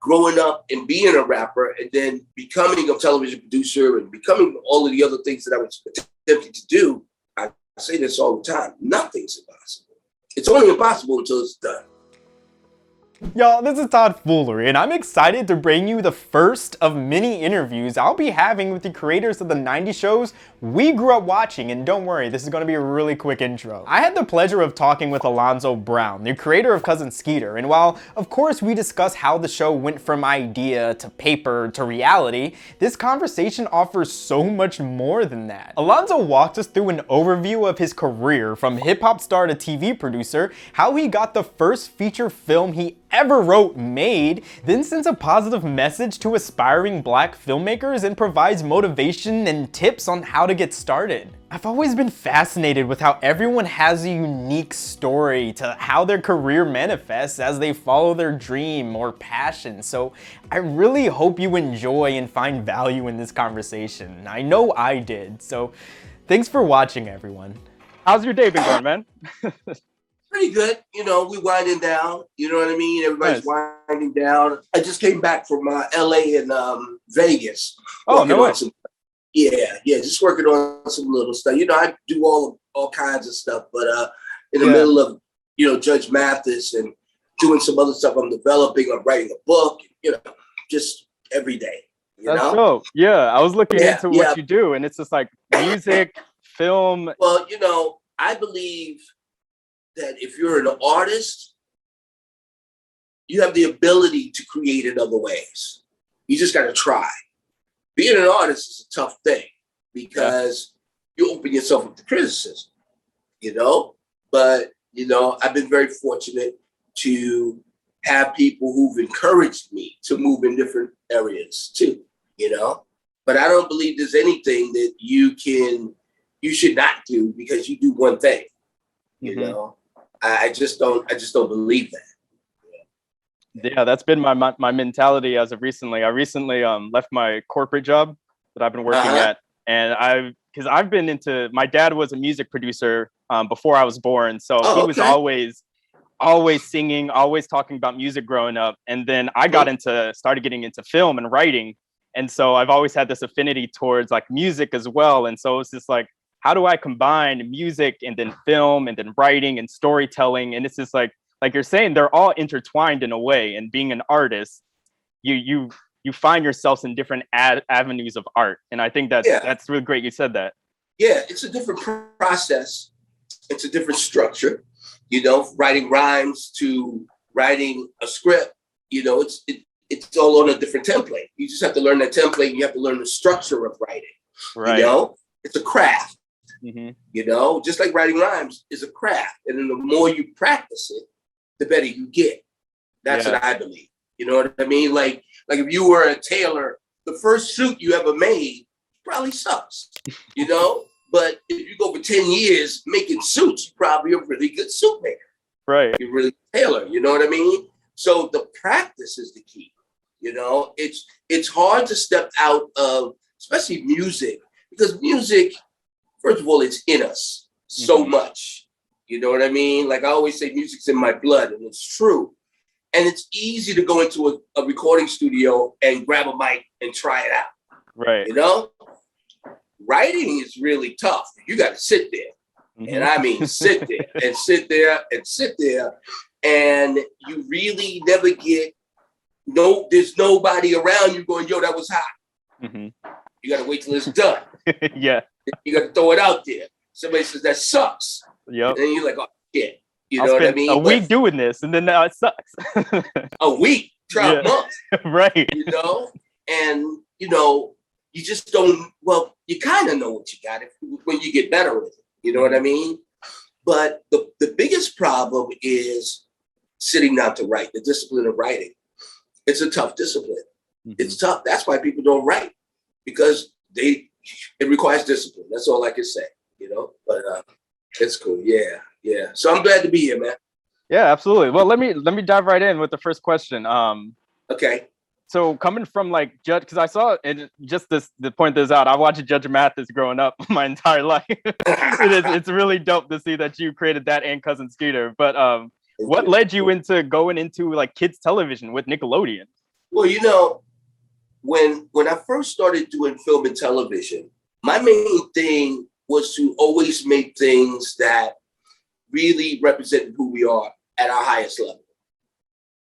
growing up and being a rapper and then becoming a television producer and becoming all of the other things that I was attempting to do, I say this all the time, nothing's impossible. It's only impossible until it's done. Y'all, this is Todd Foolery, and I'm excited to bring you the first of many interviews I'll be having with the creators of the 90s shows we grew up watching, and don't worry, this is going to be a really quick intro. I had the pleasure of talking with Alonzo Brown, the creator of Cousin Skeeter, and while, of course, we discuss how the show went from idea to paper to reality, this conversation offers so much more than that. Alonzo walked us through an overview of his career from hip-hop star to TV producer, how he got the first feature film he ever wrote made, then sends a positive message to aspiring black filmmakers and provides motivation and tips on how to get started. I've always been fascinated with how everyone has a unique story to how their career manifests as they follow their dream or passion, so I really hope you enjoy and find value in this conversation. I know I did, so thanks for watching, everyone. How's your day been going, man? Pretty good. You know, we winding down. You know what I mean? Everybody's winding down. I just came back from LA and Vegas. Oh, no way. Yeah, just working on some little stuff. You know, I do all kinds of stuff, but in the middle of, you know, Judge Mathis and doing some other stuff I'm developing. I'm writing a book, you know, just every day. That's dope. Yeah, I was looking into what you do, and it's just like music, film. Well, you know, I believe that if you're an artist, you have the ability to create in other ways. You just got to try. Being an artist is a tough thing because you open yourself up to criticism, you know? But, you know, I've been very fortunate to have people who've encouraged me to move in different areas too, you know? But I don't believe there's anything that you should not do because you do one thing, you know? I just don't believe that. Yeah, that's been my mentality as of recently. I recently left my corporate job that I've been working at, and because I've been into, my dad was a music producer before I was born, so he was always singing, always talking about music growing up, and then I started getting into film and writing, and so I've always had this affinity towards like music as well, and so it's just like, how do I combine music and then film and then writing and storytelling? And it's just like you're saying, they're all intertwined in a way. And being an artist, you find yourselves in different avenues of art. And I think that's really great you said that. Yeah, it's a different process. It's a different structure, you know, writing rhymes to writing a script, you know, it's all on a different template. You just have to learn that template. You have to learn the structure of writing, you know, it's a craft. You know, just like writing rhymes is a craft. And then the more you practice it, the better you get. That's what I believe. You know what I mean? Like if you were a tailor, the first suit you ever made probably sucks, you know? But if you go for 10 years making suits, you're probably a really good suit maker. Right. You're really a tailor, you know what I mean? So the practice is the key. You know, it's hard to step out of, especially music, because music, first of all, it's in us so much. You know what I mean? Like I always say, music's in my blood, and it's true. And it's easy to go into a recording studio and grab a mic and try it out. Right. You know? Writing is really tough. You got to sit there. And I mean, sit there and sit there and sit there. And you really never get, there's nobody around you going, yo, that was hot. You got to wait till it's done. Yeah. You got to throw it out there. Somebody says that sucks. Yep. And then you're like, oh shit. You know what I mean? A week doing this, and then now it sucks. A week, try a month. Right. You know, and you know, you just don't. Well, you kind of know what you got when you get better with it. You know what I mean? But the biggest problem is sitting down to write. The discipline of writing. It's a tough discipline. It's tough. That's why people don't write, because it requires discipline. That's all I can say, you know, but it's cool. Yeah. So I'm glad to be here, man. Yeah, absolutely. Well, let me dive right in with the first question. Okay. So coming from like Judge, because I saw it, just to point this out, I watched Judge Mathis growing up my entire life. It's really dope to see that you created that and Cousin Skeeter. But what led you into going into like kids television with Nickelodeon? Well, when I first started doing film and television, my main thing was to always make things that really represented who we are at our highest level.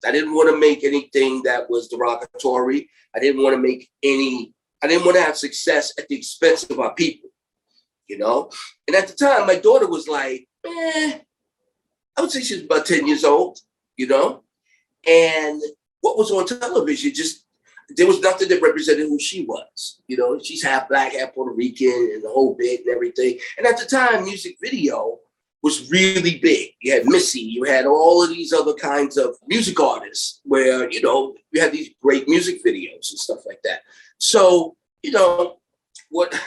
I didn't want to make anything that was derogatory. I didn't want to have success at the expense of our people, And at the time, my daughter was like, I would say she was about 10 years old, And what was on television, there was nothing that represented who she was. She's half black, half Puerto Rican, and the whole bit and everything. And at the time, music video was really big. You had Missy, you had all of these other kinds of music artists where, you had these great music videos and stuff like that. So, what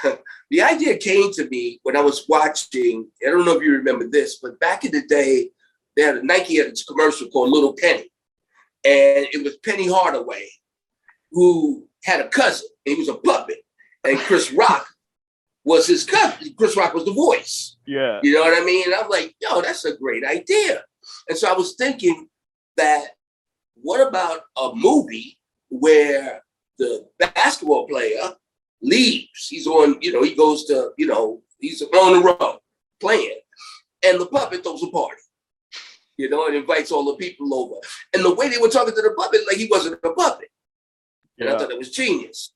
the idea came to me when I was watching, I don't know if you remember this, but back in the day, Nike had this commercial called Little Penny. And it was Penny Hardaway, who had a cousin, and he was a puppet. And Chris Rock was his cousin. Chris Rock was the voice. Yeah. You know what I mean? And I'm like, that's a great idea. And so I was thinking that, what about a movie where the basketball player leaves? He's on, he goes to, he's on the road playing, and the puppet throws a party, and invites all the people over. And the way they were talking to the puppet, like he wasn't a puppet. And I thought it was genius.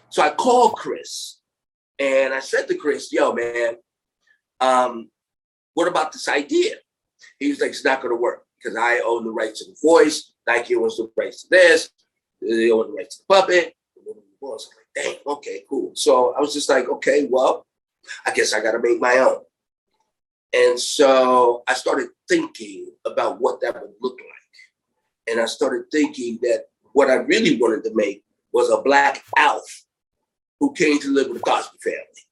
So I called Chris, and I said to Chris, yo, man, what about this idea? He was like, it's not going to work because I own the rights to the voice. Nike owns the rights to this. They own the rights to the puppet. I was like, dang, okay, cool. So I was just like, okay, well, I guess I got to make my own. And so I started thinking about what that would look like. And I started thinking that what I really wanted to make was a black Alf who came to live with the Cosby family,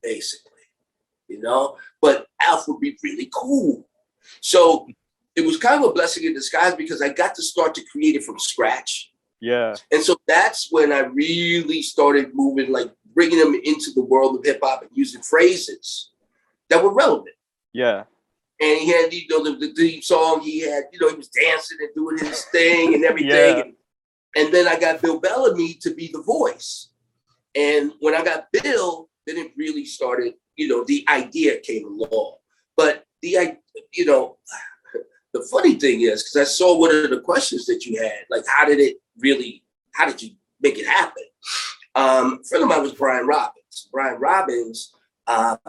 basically, But Alf would be really cool. So it was kind of a blessing in disguise because I got to start to create it from scratch. Yeah. And so that's when I really started moving, like bringing them into the world of hip hop and using phrases that were relevant. Yeah. And he had, the theme song, he had, he was dancing and doing his thing and everything. Yeah. And then I got Bill Bellamy to be the voice. And when I got Bill, then it really started, the idea came along. But the funny thing is, because I saw one of the questions that you had, like, how did you make it happen? A friend of mine was Brian Robbins. Brian Robbins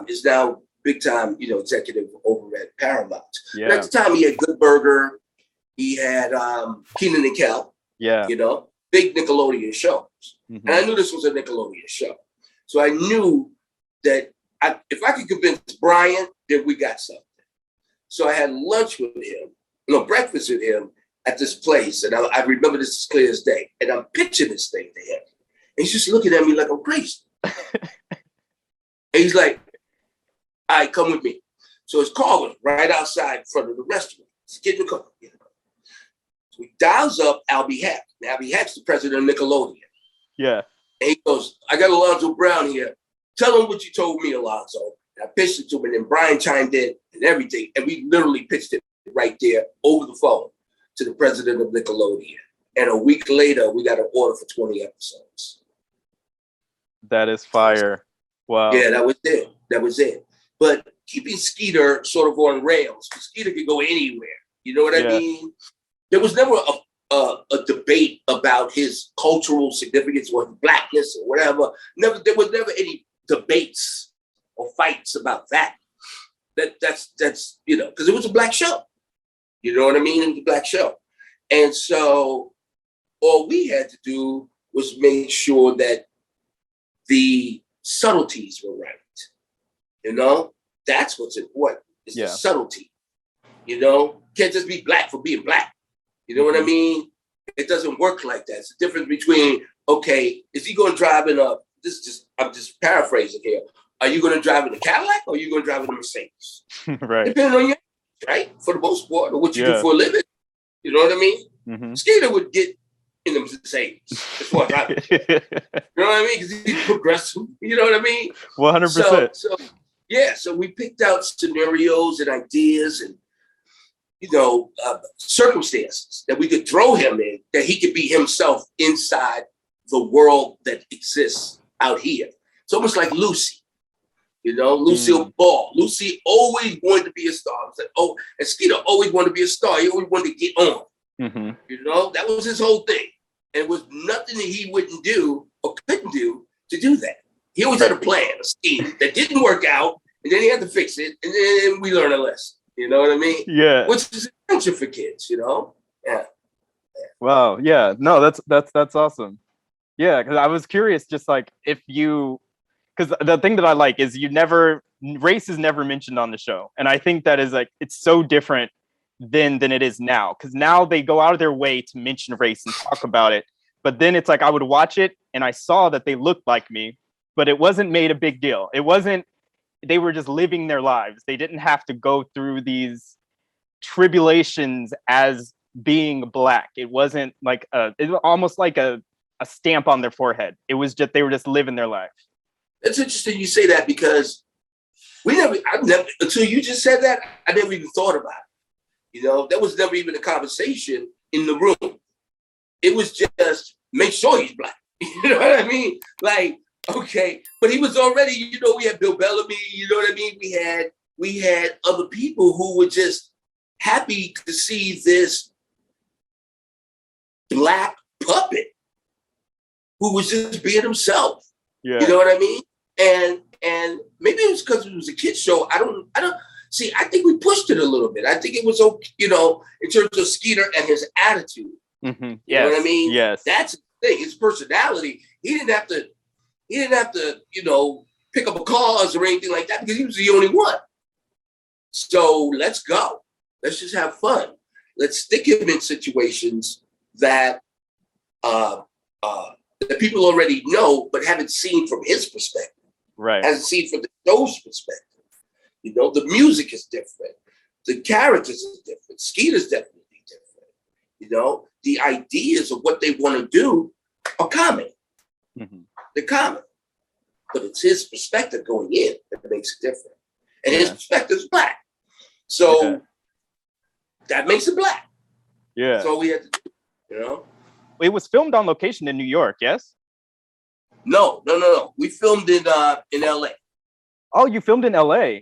is now big time, executive over at Paramount. Yeah. And at the time, he had Good Burger. He had Keenan and Kel. Yeah. Big Nickelodeon shows. Mm-hmm. And I knew this was a Nickelodeon show. So I knew that if I could convince Brian, then we got something. So I had lunch with him, breakfast with him at this place. And I remember this as clear as day. And I'm pitching this thing to him. And he's just looking at me like I'm crazy. And he's like, all right, come with me. So his car was right outside in front of the restaurant. He's getting in the car. So he dials up Albie Heck. Now, Albie Heck's the president of Nickelodeon. Yeah. And he goes, I got Alonzo Brown here. Tell him what you told me, Alonzo. And I pitched it to him, and then Brian chimed in and everything. And we literally pitched it right there over the phone to the president of Nickelodeon. And a week later, we got an order for 20 episodes. That is fire. Wow. Yeah, that was it. But keeping Skeeter sort of on rails, because Skeeter could go anywhere. You know what I mean? There was never a debate about his cultural significance or blackness or whatever. There was never any debates or fights about that. That's because it was a black show. You know what I mean? It was a black show. And so all we had to do was make sure that the subtleties were right. That's what's important. It's the subtlety. Can't just be black for being black. You know what I mean? It doesn't work like that. It's the difference between, okay, is he going to drive in I'm just paraphrasing here. Are you going to drive in a Cadillac or are you going to drive in a Mercedes? Right. Depending on you, right? For the most part, or what you do for a living. You know what I mean? Mm-hmm. Skeeter would get in the Mercedes. That's what I mean. You know what I mean? Because he's progressive. You know what I mean? 100%. So we picked out scenarios and ideas, and circumstances that we could throw him in, that he could be himself inside the world that exists out here. It's almost like Lucy, Lucille Ball. Lucy always wanted to be a star. And Skeeter always wanted to be a star. He always wanted to get on. That was his whole thing. And it was nothing that he wouldn't do or couldn't do to do that. He always had a plan, a scheme that didn't work out, and then he had to fix it, and then we learned a lesson. You know what I mean? Yeah. Which is essential for kids, Yeah. Wow. Yeah. No, that's awesome. Yeah, because I was curious, just like because the thing that I like is race is never mentioned on the show, and I think that is like it's so different than it is now, because now they go out of their way to mention race and talk about it, but then it's like I would watch it and I saw that they looked like me, but it wasn't made a big deal. It wasn't. They were just living their lives. They didn't have to go through these tribulations as being black. It wasn't like it was almost like a stamp on their forehead. It was just they were just living their life. It's interesting you say that, because I've never until you just said that, I never even thought about it. That was never even a conversation in the room. It was just make sure he's black. You know what I mean? Like, okay, but he was already, we had Bill Bellamy, you know what I mean? We had other people who were just happy to see this black puppet who was just being himself. Yeah. You know what I mean? And maybe it was because it was a kid's show. I don't see, I think we pushed it a little bit. I think it was okay, in terms of Skeeter and his attitude. Mm-hmm. Yes. You know what I mean? Yes. That's the thing, his personality. He didn't have to, pick up a cause or anything like that, because he was the only one. So let's go. Let's just have fun. Let's stick him in situations that that people already know, but haven't seen from his perspective. Right. Hasn't seen from the show's perspective. The music is different. The characters are different. Skeeter's definitely different. The ideas of what they want to do are common. Mm-hmm. They're common. But it's his perspective going in that makes it different. And his perspective is black. So that makes it black. Yeah. That's all we had to do, It was filmed on location in New York, yes? No. We filmed in LA. Oh, you filmed in LA.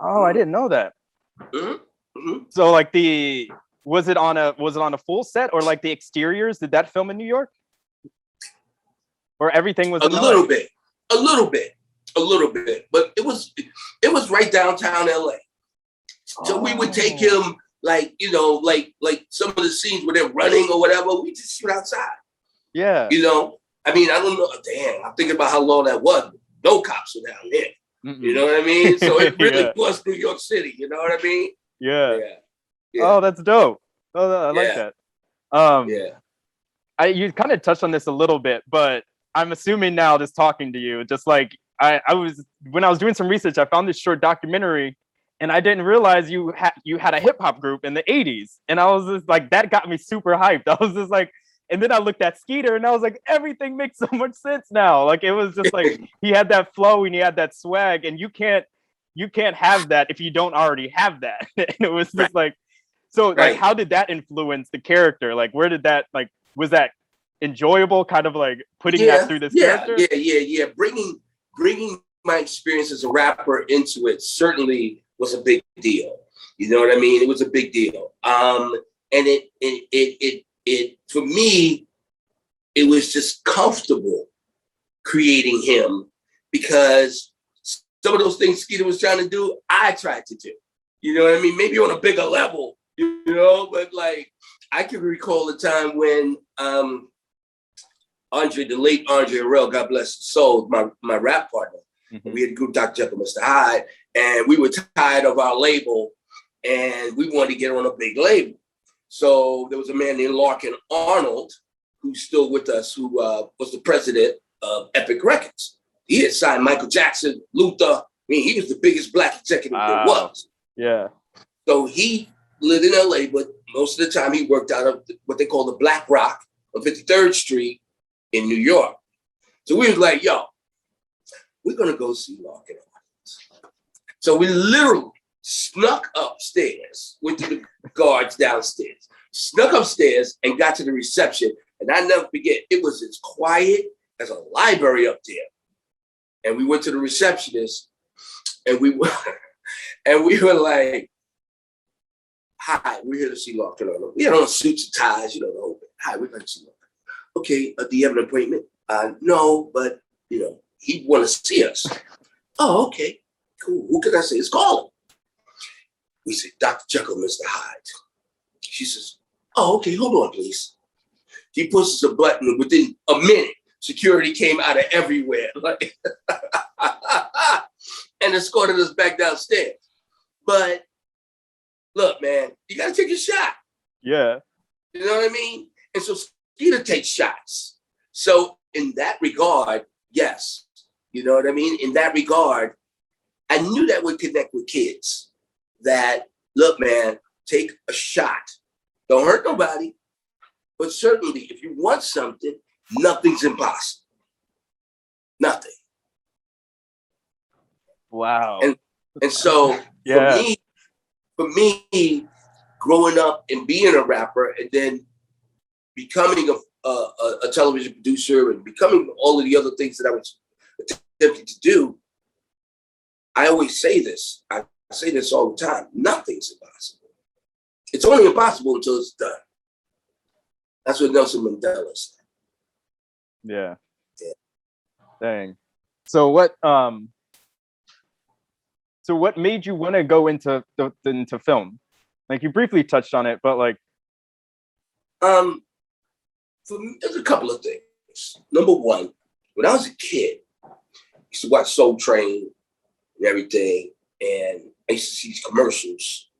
Oh, I didn't know that. Mm-hmm. Mm-hmm. So like was it on a full set, or like the exteriors? Did that film in New York? Or everything was a little bit, but it was right downtown LA. So we would take him like some of the scenes where they're running or whatever, we just shoot outside. Yeah. I mean, I don't know. Damn, I'm thinking about how long that was. No cops were down there. Mm-mm. You know what I mean? So it really was New York City. You know what I mean? Yeah. Oh, that's dope. Oh, I like that. You kind of touched on this a little bit, but I'm assuming now, just talking to you, just like when I was doing some research, I found this short documentary, and I didn't realize you had a hip hop group in the 80s. And I was just like, that got me super hyped. I was just like, and then I looked at Skeeter and I was like, everything makes so much sense now. Like, it was just like, he had that flow and he had that swag, and you can't have that if you don't already have that. And it was just like, so like, how did that influence the character? Like, where did that, like, was that enjoyable, kind of like putting that through this character? Yeah. Bringing my experience as a rapper into it certainly was a big deal. You know what I mean? It was a big deal. And it for me, it was just comfortable creating him, because some of those things Skeeter was trying to do, I tried to do. You know what I mean? Maybe on a bigger level, but like, I can recall the time when the late Andre Harrell, God bless his soul, my rap partner. Mm-hmm. We had a group, Dr. Jeckyll Mr. Hyde, and we were tired of our label, and we wanted to get on a big label. So there was a man named Larkin Arnold, who's still with us, who was the president of Epic Records. He had signed Michael Jackson, Luther. I mean, he was the biggest black executive there was. Yeah. So he lived in LA, but most of the time he worked out of what they call the Black Rock on 53rd Street in New York. So we was like, yo, we're going to go see Larkin Arnold. So we literally snuck upstairs, went to the guards downstairs, snuck upstairs and got to the reception. And I never forget, it was as quiet as a library up there. And we went to the receptionist and we were, and we were like, hi, we're here to see Law. We had on suits and ties, the whole thing. Hi, we're going to see Law. Okay, do you have an appointment? No, but, he want to see us. Oh, okay, cool. Who can I say is calling? We said, Dr. Jeckyll Mr. Hyde. She says, oh, okay, hold on, please. He pushes a button, and within a minute, security came out of everywhere, like, and escorted us back downstairs. But look, man, you got to take a shot. Yeah. You know what I mean? And so Skeeter takes shots. So in that regard, yes. You know what I mean? In that regard, I knew that would connect with kids. That, look, man, take a shot. Don't hurt nobody. But certainly, if you want something, nothing's impossible. Nothing. Wow. And so for me, growing up and being a rapper and then becoming a television producer and becoming all of the other things that I was attempting to do, I always say this. I say this all the time. Nothing's impossible. It's only impossible until it's done. That's what Nelson Mandela said. Yeah. Dang. So what made you want to go into film? Like, you briefly touched on it, but like for me, there's a couple of things. Number one, when I was a kid, I used to watch Soul Train and everything, and I used to see these commercials.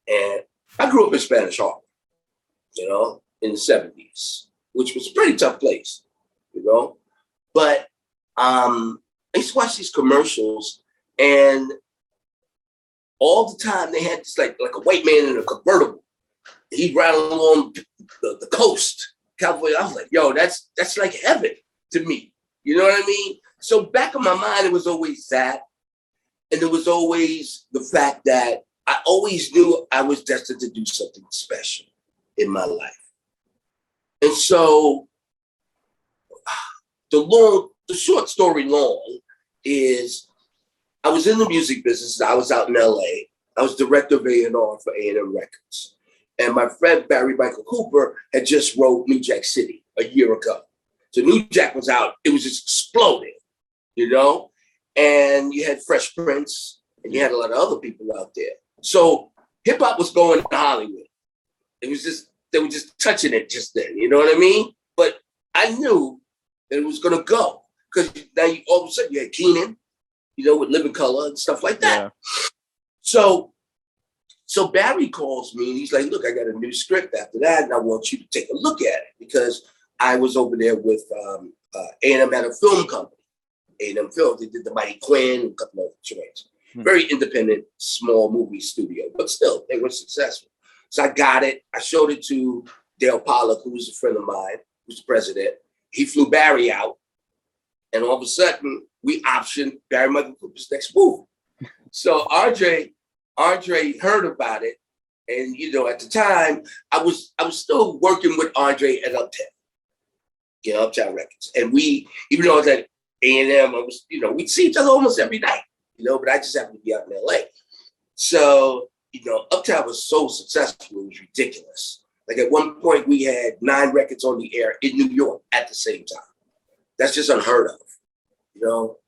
And I grew up in Spanish Harlem, in the 70s, which was a pretty tough place, But I used to watch these commercials, and all the time they had this like a white man in a convertible. He'd ride along the coast, California. I was like, yo, that's like heaven to me. You know what I mean? So back in my mind, it was always that. And there was always the fact that I always knew I was destined to do something special in my life. And so the short story long is I was in the music business. I was out in LA. I was director of A&R for A&M Records. And my friend Barry Michael Cooper had just wrote New Jack City a year ago. So New Jack was out. It was just exploding, And you had Fresh Prince, and you had a lot of other people out there. So hip hop was going to Hollywood. It was just, they were just touching it just then, you know what I mean? But I knew that it was going to go. Because now all of a sudden you had Keenan, with Living Color and stuff like that. Yeah. So Barry calls me and he's like, look, I got a new script after that, and I want you to take a look at it, because I was over there with A&M at a film company. A&M Film, they did The Mighty Quinn and a couple of other joints. Very independent, small movie studio, but still, they were successful. So I got it. I showed it to Dale Pollock, who was a friend of mine, who's the president. He flew Barry out, and all of a sudden, we optioned Barry Michael Cooper's next movie. So Andre heard about it, and at the time, I was still working with Andre at Uptown, Uptown Records, and we, even though I was at A&M, I was, we'd see each other almost every night, but I just happened to be out in LA. So, Uptown was so successful, it was ridiculous. Like at one point, we had 9 records on the air in New York at the same time. That's just unheard of.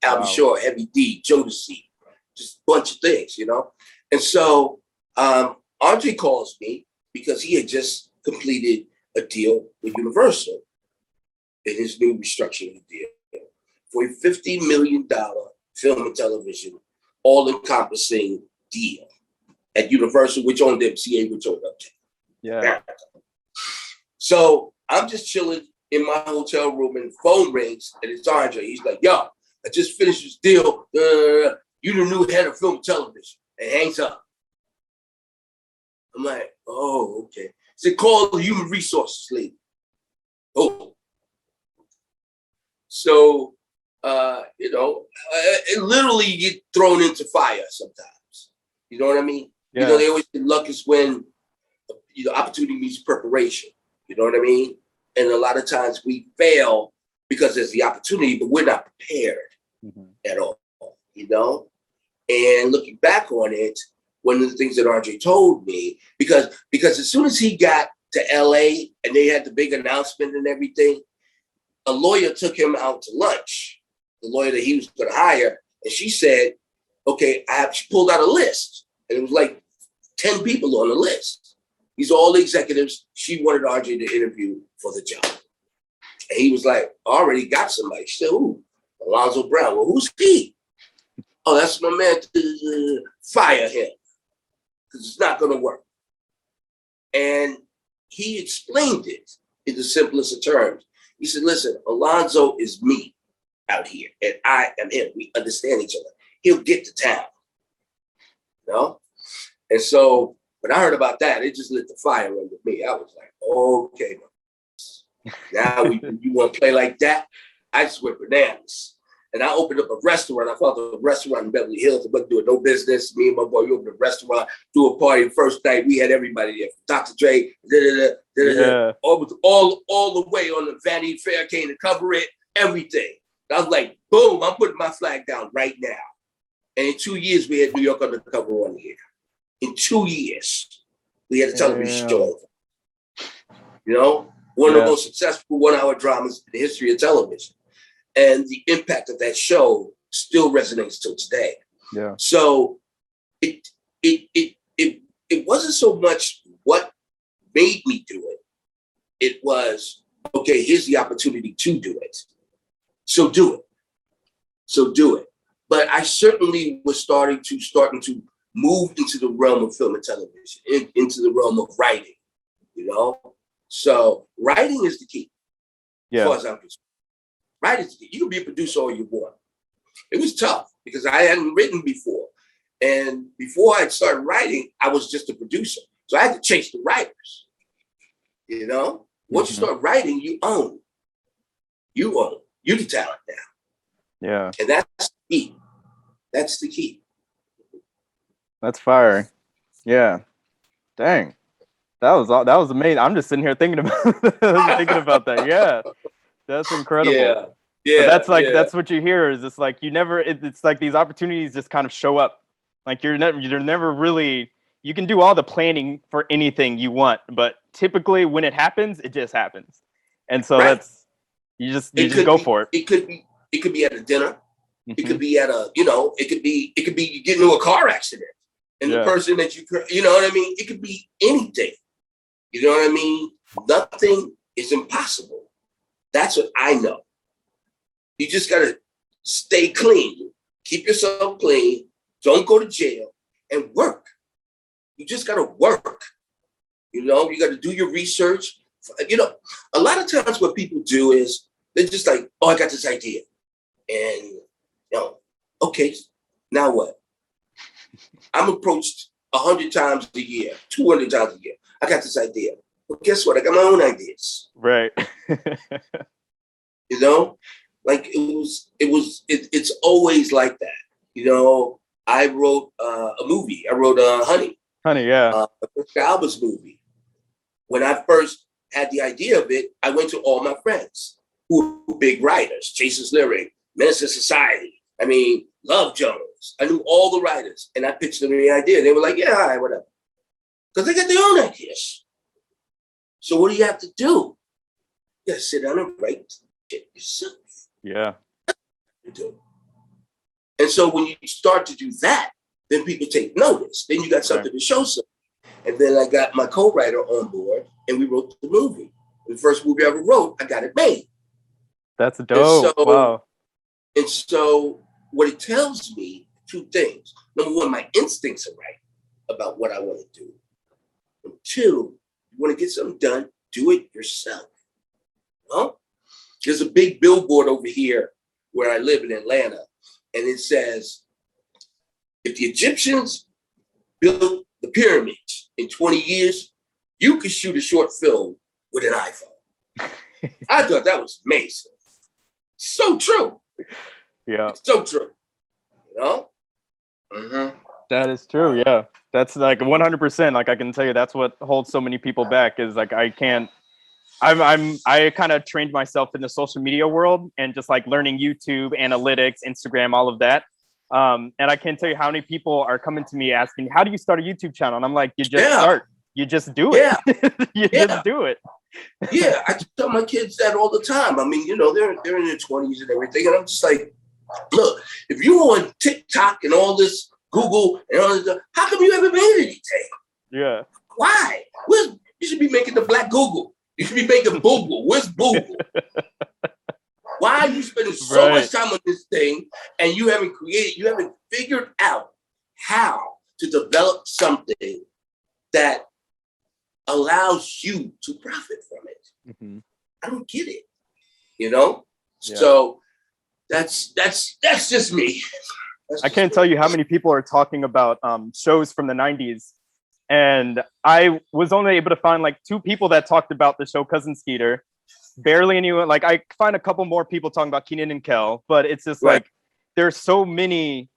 Albie Shore, Heavy D, Jodeci, just a bunch of things, And so Andre calls me because he had just completed a deal with Universal in his new restructuring deal for a $50 million film and television all-encompassing deal at Universal, which owned MCA, which owned Uptown. Yeah. So I'm just chilling in my hotel room and the phone rings and it's Andre. He's like, yo, I just finished this deal. You the new head of film and television. And hangs up. I'm like, oh, okay. He said, call the human resources lady. Oh. So, it literally get thrown into fire sometimes. You know what I mean? Yeah. You know, they always say luck is when, opportunity meets preparation. You know what I mean? And a lot of times we fail because there's the opportunity, but we're not prepared at all, you know? And looking back on it, one of the things that RJ told me, because as soon as he got to LA and they had the big announcement and everything, a lawyer took him out to lunch, the lawyer that he was going to hire. And she said, okay, she pulled out a list. And it was like 10 people on the list. These are all the executives she wanted RJ to interview for the job. And he was like, I already got somebody. She said, who? Alonzo Brown. Well, who's he? Oh, that's my man. Fire him. Because it's not going to work. And he explained it in the simplest of terms. He said, listen, Alonzo is me out here, and I am him. We understand each other. He'll get to town. You know? And so when I heard about that, it just lit the fire under me. I was like, okay, now you want to play like that? I just went bananas. And I opened up a restaurant. I found a restaurant in Beverly Hills. I wasn't doing no business. Me and my boy, we opened a restaurant, do a party. The first night, we had everybody there. Dr. Dre, all the way on the Vanity Fair came to cover it, everything. And I was like, boom, I'm putting my flag down right now. And in 2 years, we had New York Undercover on here. In 2 years, we had a television show. You know, one of the most successful 1-hour dramas in the history of television. And the impact of that show still resonates till today. Yeah. So it wasn't so much what made me do it. It was, okay, here's the opportunity to do it. So do it. So do it. But I certainly was starting to move into the realm of film and television, into the realm of writing, you know? So writing is the key, as far as I'm concerned. Writing is the key. You can be a producer all you want. It was tough because I hadn't written before. And before I started writing, I was just a producer. So I had to chase the writers, you know? Once you start writing, you own. You own. You're the talent now. Yeah. And that's the key. That's the key. That's fire. Yeah. Dang. That was amazing. I'm just sitting here thinking about that. Yeah. That's incredible. Yeah. Yeah. But that's what you hear is it's like it's like these opportunities just kind of show up. Like you're never really, you can do all the planning for anything you want, but typically when it happens, it just happens. And so that's you just go for it. It could be at a dinner. It could be at a, it could be you get into a car accident and the person that you know what I mean? It could be anything. You know what I mean? Nothing is impossible. That's what I know. You just got to stay clean, keep yourself clean, don't go to jail, and work. You just got to work. You know, you got to do your research. You know, a lot of times what people do is they're just like, oh, I got this idea. And, okay, now what? I'm approached 100 times a year, 200 times a year. I got this idea. Well, guess what? I got my own ideas. Right. You know, like it's always like that. You know, I wrote a movie. I wrote Honey. Honey, yeah. Jessica Alba's movie. When I first had the idea of it, I went to all my friends who were big writers, Jason's Lyric, Menace to Society. I mean, Love Jones. I knew all the writers, and I pitched them the idea. They were like, yeah, all right, whatever. Because they got their own ideas. So what do you have to do? You gotta sit down and write it yourself. Yeah. You do. And so when you start to do that, then people take notice. Then you got something to show something. And then I got my co-writer on board, and we wrote the movie. The first movie I ever wrote, I got it made. That's dope. Wow. And so what it tells me, two things. Number one, my instincts are right about what I want to do. And two, you want to get something done, do it yourself. There's a big billboard over here where I live in Atlanta, and it says, if the Egyptians built the pyramids in 20 years, you could shoot a short film with an iPhone. I thought that was amazing. So true. Yeah. It's so true. You know? Mm-hmm. That is true. Yeah. That's like 100%. Like I can tell you that's what holds so many people back is like I can't I kind of trained myself in the social media world and just like learning YouTube, analytics, Instagram, all of that. And I can't tell you how many people are coming to me asking, how do you start a YouTube channel? And I'm like, you just start, you just do it. You just do it. Yeah, I tell my kids that all the time. I mean, you know, they're in their 20s and everything. And I'm just like, look, if you're on TikTok and all this Google and all this stuff, how come you haven't made anything? Yeah. Why? You should be making the Black Google. You should be making Boogle. Where's Boogle? Why are you spending so much time on this thing and you haven't figured out how to develop something that allows you to profit from it? Mm-hmm. I don't get it, you know? Yeah. So that's just me. I can't tell you how many people are talking about shows from the 90s. And I was only able to find like 2 people that talked about the show Cousin Skeeter. Barely anyone. Like I find a couple more people talking about Kenan and Kel, but it's just like there's so many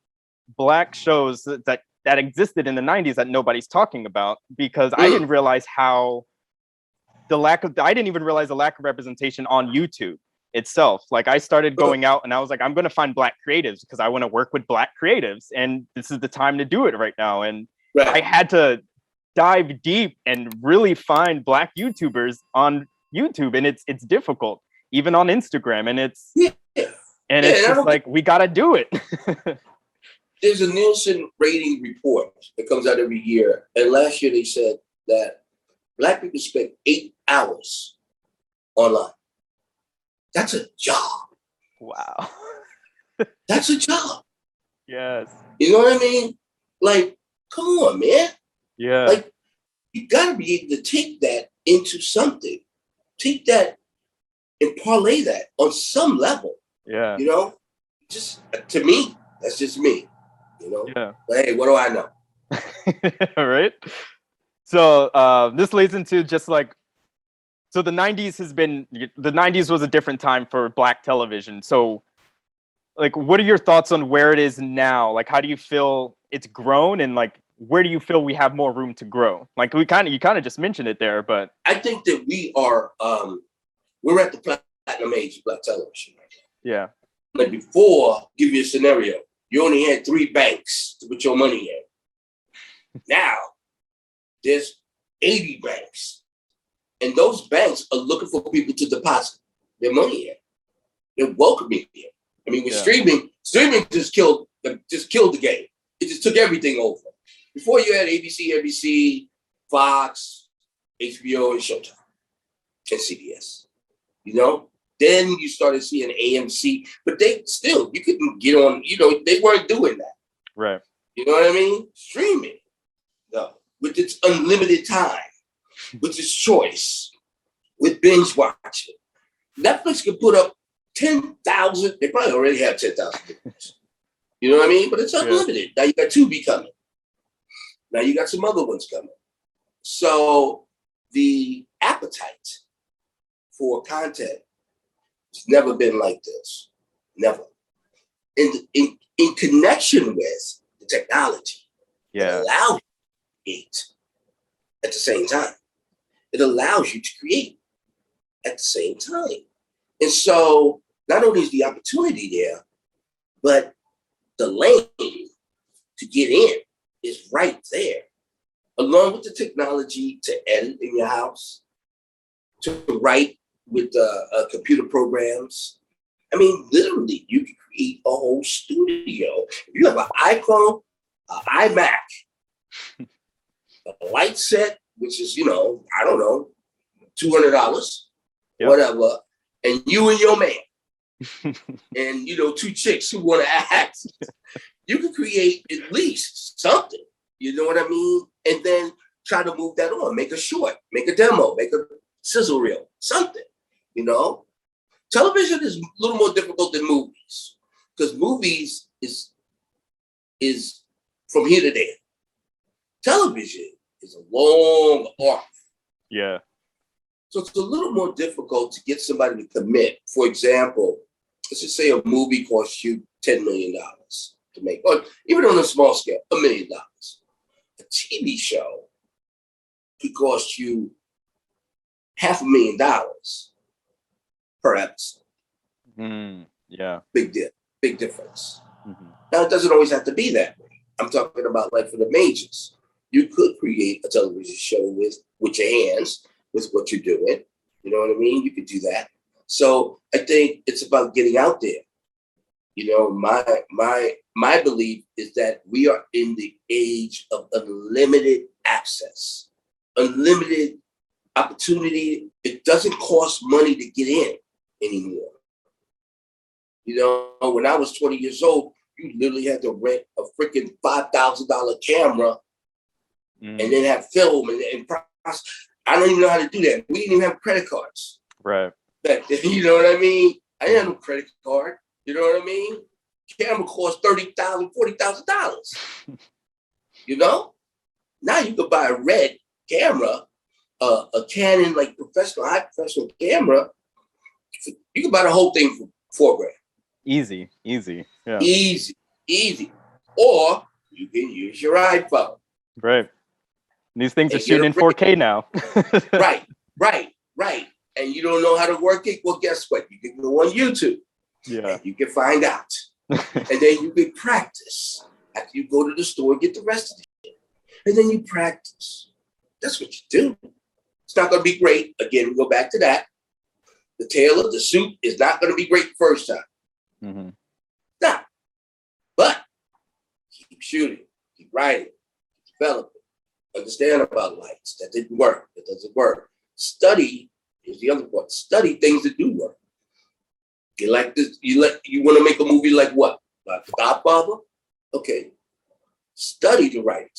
Black shows that existed in the 90s that nobody's talking about because I didn't realize I didn't even realize the lack of representation on YouTube itself. Like I started going out and I was like, I'm going to find Black creatives because I want to work with Black creatives. And this is the time to do it right now. And I had to dive deep and really find Black YouTubers on YouTube. And it's difficult, even on Instagram. And it's just like, we got to do it. There's a Nielsen rating report that comes out every year. And last year they said that Black people spend 8 hours online. That's a job. Wow. That's a job. Yes. You know what I mean? Like, come on, man. Yeah. Like, you gotta be able to take that into something. Take that and parlay that on some level. Yeah. You know? Just to me, that's just me. You know? Yeah. But hey, what do I know? All right. So this leads into just like, so the 90s was a different time for Black television. So like, what are your thoughts on where it is now? Like, how do you feel it's grown and like, where do you feel we have more room to grow? Like you kind of just mentioned it there, but I think that we are, we're at the platinum age of Black television. Yeah. Like before, give you a scenario. You only had 3 banks to put your money in. Now, there's 80 banks. And those banks are looking for people to deposit their money in. They're welcoming it. I mean, with streaming just killed the game. It just took everything over. Before you had ABC, NBC, Fox, HBO, and Showtime, and CBS. You know? Then you started seeing AMC, but you couldn't get on, you know, they weren't doing that. Right. You know what I mean? Streaming, though, with its unlimited time, with its choice, with binge watching. Netflix can put up 10,000, they probably already have 10,000 videos. You know what I mean? But it's unlimited. Now you got Tubi coming. Now you got some other ones coming. So the appetite for content has never been like this. Never. In connection with the technology, it allows you to create at the same time. It allows you to create at the same time. And so not only is the opportunity there, but the lane to get in is right there. Along with the technology to edit in your house, to write with computer programs. I mean, literally, you can create a whole studio. If you have an iPhone, an iMac, a light set, which is, you know, I don't know, $200, whatever, and you and your man, and, you know, 2 chicks who want to act, you can create at least something, you know what I mean? And then try to move that on, make a short, make a demo, make a sizzle reel, something, you know? Television is a little more difficult than movies, because movies is from here to there. Television is a long arc. Yeah. So it's a little more difficult to get somebody to commit. For example, let's just say a movie costs you $10 million. to make, or even on a small scale, $1 million. A TV show could cost you $500,000 per episode. Yeah. Big deal, big difference. Mm-hmm. Now, it doesn't always have to be that way. I'm talking about like for the majors. You could create a television show with your hands, with what you're doing. You know what I mean? You could do that. So I think it's about getting out there. You know, my belief is that we are in the age of unlimited access, unlimited opportunity. It doesn't cost money to get in anymore. You know, when I was 20 years old, you literally had to rent a freaking $5,000 camera and then have film and process. I don't even know how to do that. We didn't even have credit cards. Right. You know what I mean? I didn't have no credit card. You know what I mean? Camera cost $30,000, $40,000. You know? Now you could buy a red camera, a Canon, like high professional camera. You can buy the whole thing for $4,000. Easy. Yeah. Easy. Or you can use your iPhone. Right. These things are shooting in 4K now. Right. And you don't know how to work it? Well, guess what? You can go on YouTube. Yeah. And you can find out. And then you can practice. After you go to the store and get the rest of the shit. And then you practice. That's what you do. It's not going to be great. Again, we go back to that. The tail of the suit is not going to be great the first time. Mm-hmm. No. But keep shooting. Keep writing. Keep developing. Understand about lights. That didn't work. It doesn't work. Study is the other part. Study things that do work. You like this? You want to make a movie like what? Like Godfather? Okay. Study the writing.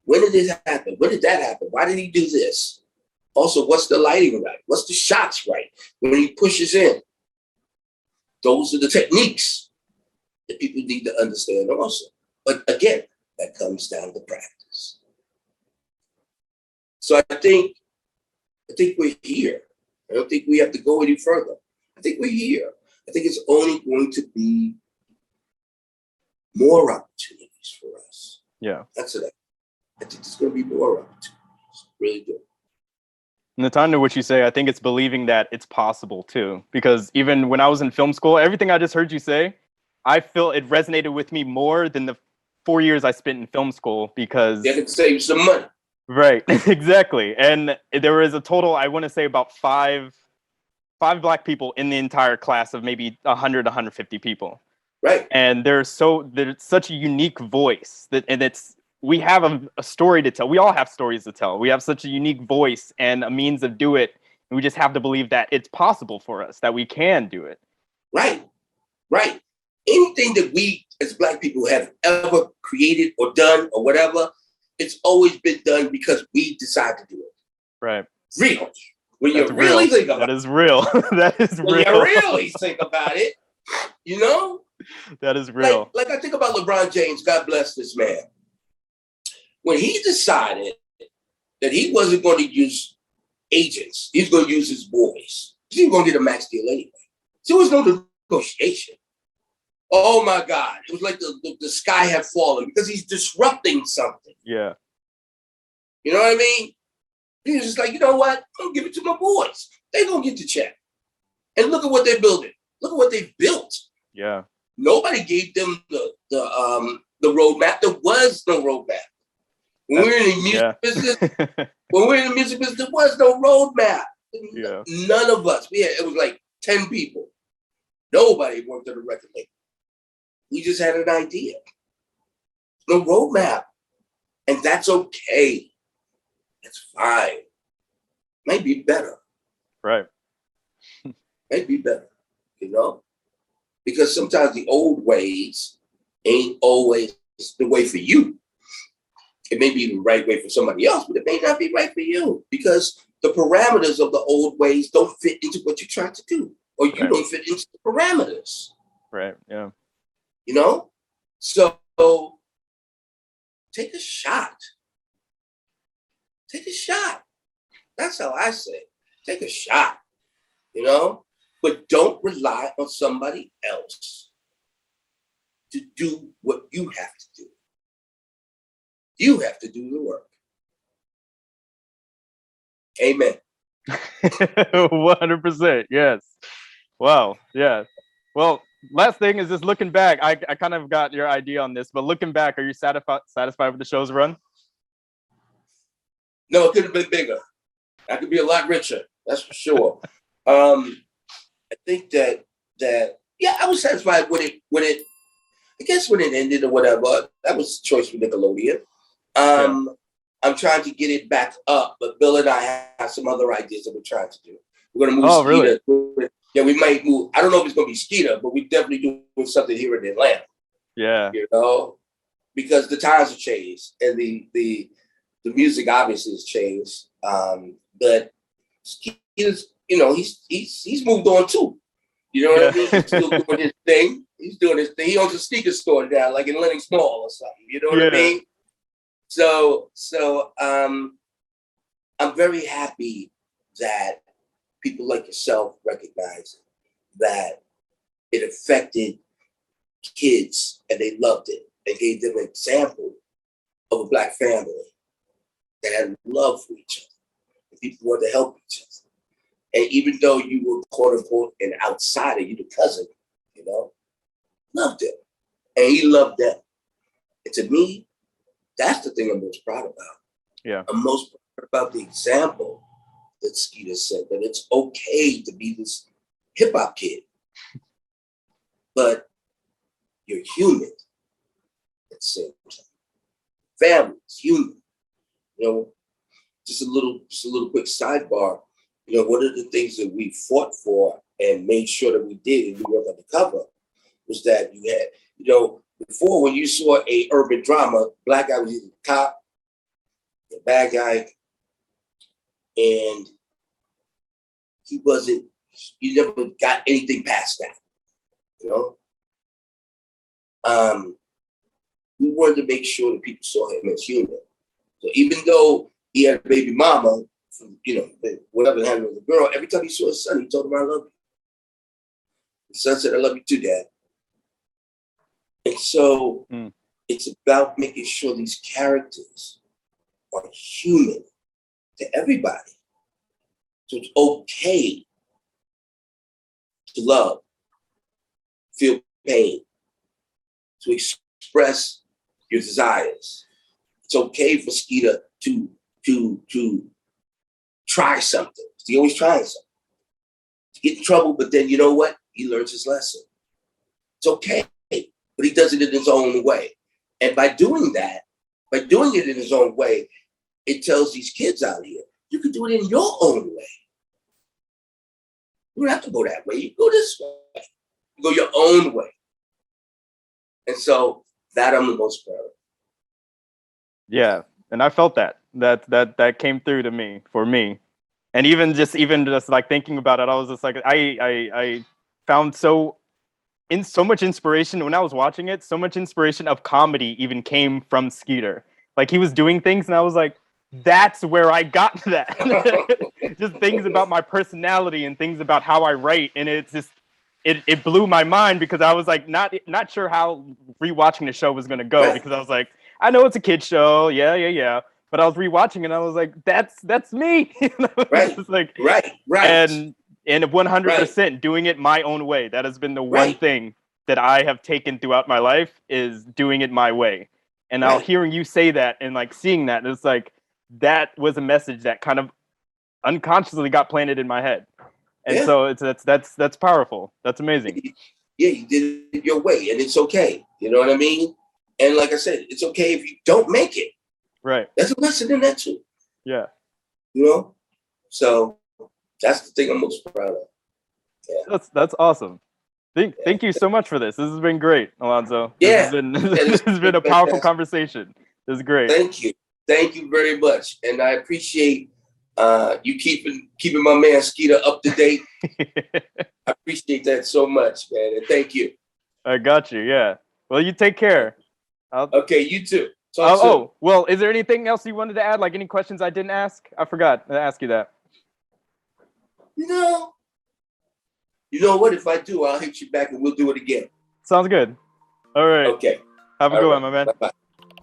When did this happen? When did that happen? Why did he do this? Also, what's the lighting right? What's the shots right? When he pushes in. Those are the techniques that people need to understand also. But again, that comes down to practice. So I think we're here. I don't think we have to go any further. I think we're here. I think it's only going to be more opportunities for us. Yeah. That's it. I think there's going to be more opportunities. Really do. And the time to which you say, I think it's believing that it's possible too. Because even when I was in film school, everything I just heard you say, I feel it resonated with me more than the 4 years I spent in film school because they can save some money. Right, exactly. And there was a total, I want to say about five Black people in the entire class of maybe 100, 150 people. Right. And there's such a unique voice we have a story to tell. We all have stories to tell. We have such a unique voice and a means to do it. And we just have to believe that it's possible for us, that we can do it. Right. Anything that we as Black people have ever created or done or whatever, it's always been done because we decide to do it. Right. Really. When you really think about it. That is real. That is real. When you really think about it, you know? That is real. Like I think about LeBron James, God bless this man. When he decided that he wasn't going to use agents, he's going to use his boys. He was going to get a max deal anyway. So there was no negotiation. Oh my God. It was like the sky had fallen because he's disrupting something. Yeah. You know what I mean? He was just like, you know what? I'm going to give it to my boys. They're going to get the check. And look at what they're building. Look at what they've built. Yeah. Nobody gave them the roadmap. There was no roadmap. When we were in the music business, there was no roadmap. Yeah. None of us. It was like 10 people. Nobody worked on a record label. We just had an idea. No roadmap. And that's okay. That's fine. Might be better. Right. Might be better, you know? Because sometimes the old ways ain't always the way for you. It may be the right way for somebody else, but it may not be right for you because the parameters of the old ways don't fit into what you're trying to do, or you don't fit into the parameters. Right, yeah. You know? So take a shot. Take a shot. That's how I say it. Take a shot, you know? But don't rely on somebody else. to do what you have to do. You have to do the work. Amen. 100%. Yes. Wow. Yeah. Well, last thing is just looking back. I kind of got your idea on this, but looking back, are you satisfied with the show's run? No, it could have been bigger. I could be a lot richer. That's for sure. I think that yeah, I was satisfied when it I guess when it ended or whatever. That was a choice for Nickelodeon. I'm trying to get it back up, but Bill and I have some other ideas that we're trying to do. We're going to move Skeeter. Really? Yeah, we might move. I don't know if it's going to be Skeeter, but we definitely doing something here in Atlanta. Yeah. You know, because the times have changed and the music obviously has changed. But Skeeter's, you know, he's moved on too. You know what I mean? He's still doing his thing. He's doing his thing. He owns a sneaker store now, like in Lenox Mall or something. You know what I mean? So I'm very happy that people like yourself recognize that it affected kids and they loved it and gave them an example of a Black family that had love for each other. And people wanted to help each other. And even though you were quote unquote an outsider, you the cousin, you know, loved him. And he loved them. And to me, that's the thing I'm most proud about. Yeah. I'm most proud about the example that Skeeter said, that it's okay to be this hip hop kid, but you're human at the same time. Family is human. You know, just a little quick sidebar. You know, one of the things that we fought for and made sure that we did in New York Undercover was that you had, you know, before when you saw a urban drama, Black guy was either the cop, the bad guy, and you never got anything past that, you know? We wanted to make sure that people saw him as human. So even though he had a baby mama, you know, whatever happened with the girl, every time he saw his son, he told him, I love you. His son said, I love you too, Dad. And so it's about making sure these characters are human to everybody. So it's okay to love, feel pain, to express your desires. It's okay for Skeeter to try something. He always trying something. To get in trouble, but then you know what? He learns his lesson. It's okay, but he does it in his own way. And by doing it in his own way, it tells these kids out here, you can do it in your own way. You don't have to go that way. You go this way. You go your own way. And so that I'm the most proud of. Yeah, and I felt that came through to me, for me. And even just like thinking about it, I was just like, I found so much inspiration when I was watching it. So much inspiration of comedy even came from Skeeter. Like he was doing things, and I was like, that's where I got that. Just things about my personality and things about how I write, and it's just it blew my mind because I was like not sure how rewatching the show was gonna go because I was like, I know it's a kid's show, yeah. But I was rewatching and I was like, that's me. Right. Like, right. And 100% doing it my own way. That has been the one thing that I have taken throughout my life is doing it my way. And now hearing you say that and like seeing that, it's like that was a message that kind of unconsciously got planted in my head. And so that's powerful. That's amazing. Yeah, you did it your way, and it's okay. You know what I mean? And like I said, it's okay if you don't make it. Right. There's a lesson in that too. Yeah. You know? So that's the thing I'm most proud of. Yeah. That's awesome. Thank you so much for this. This has been great, Alonzo. Yeah. This has been a powerful conversation. This is great. Thank you. Thank you very much. And I appreciate you keeping my man Skeeter up to date. I appreciate that so much, man. And thank you. I got you. Yeah. Well, you take care. Okay, you too. Well, is there anything else you wanted to add? Like any questions I didn't ask? I forgot to ask you that. You know what? If I do, I'll hit you back and we'll do it again. Sounds good. All right. Okay. Have a All good right. one, my man. Bye-bye.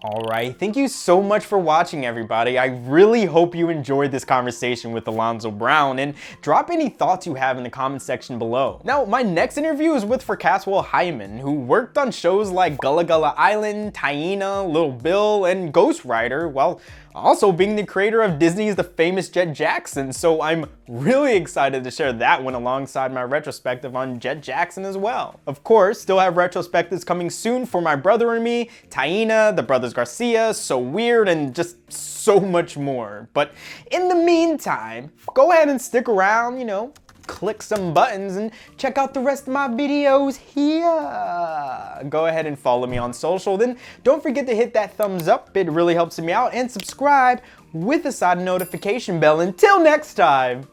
All right, thank you so much for watching, everybody. I really hope you enjoyed this conversation with Alonzo Brown, and drop any thoughts you have in the comment section below. Now, my next interview is with Fracaswell Hyman, who worked on shows like Gullah Gullah Island, Taina, Little Bill, and Ghost Rider, while also being the creator of Disney's The Famous Jet Jackson, so I'm really excited to share that one alongside my retrospective on Jet Jackson as well. Of course, still have retrospectives coming soon for My Brother and Me, Taina, The Brothers Garcia, So Weird, and just so much more. But in the meantime, go ahead and stick around, you know, click some buttons and check out the rest of my videos here. Go ahead and follow me on social. Then don't forget to hit that thumbs up. It really helps me out. And subscribe with the side notification bell. Until next time,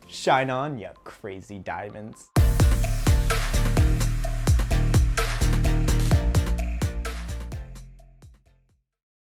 shine on, you crazy diamonds.